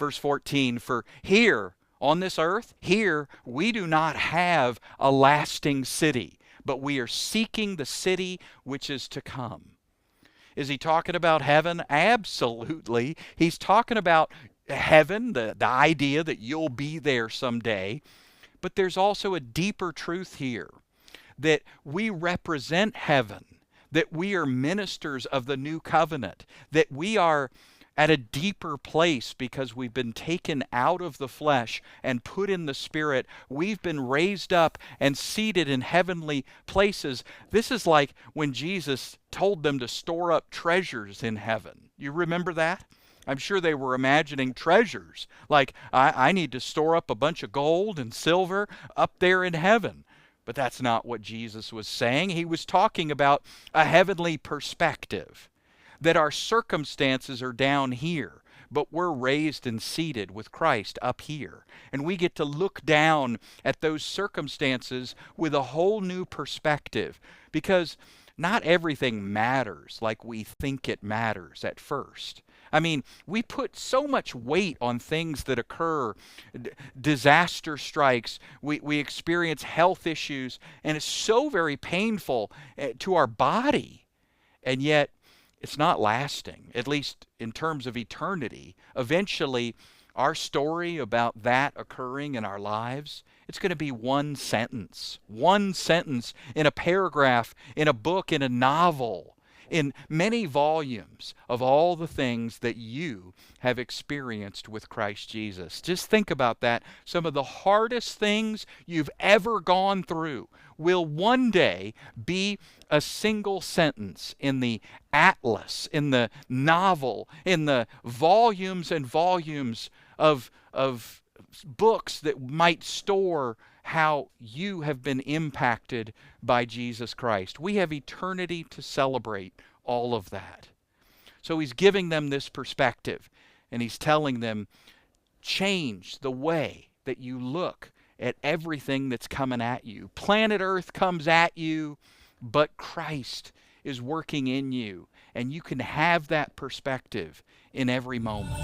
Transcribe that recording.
Verse 14, for here on this earth, here we do not have a lasting city, but we are seeking the city which is to come. Is he talking about heaven? Absolutely. He's talking about heaven, the idea that you'll be there someday. But there's also a deeper truth here, that we represent heaven, that we are ministers of the new covenant, that we are at a deeper place because we've been taken out of the flesh and put in the spirit. We've been raised up and seated in heavenly places. This is like when Jesus told them to store up treasures in heaven. You remember that? I'm sure they were imagining treasures, like I need to store up a bunch of gold and silver up there in heaven. But that's not what Jesus was saying. He was talking about a heavenly perspective, that our circumstances are down here, but we're raised and seated with Christ up here. And we get to look down at those circumstances with a whole new perspective, because not everything matters like we think it matters at first. I mean, we put so much weight on things that occur. Disaster strikes. We experience health issues, and it's so very painful to our body. And yet, it's not lasting, at least in terms of eternity. Eventually, our story about that occurring in our lives, it's going to be one sentence in a paragraph, in a book, in a novel, in many volumes of all the things that you have experienced with Christ Jesus. Just think about that. Some of the hardest things you've ever gone through will one day be a single sentence in the atlas, in the novel, in the volumes and volumes of books that might store how you have been impacted by Jesus Christ. We have eternity to celebrate all of that. So he's giving them this perspective, and he's telling them, change the way that you look at everything that's coming at you. Planet Earth comes at you, but Christ is working in you, and you can have that perspective in every moment.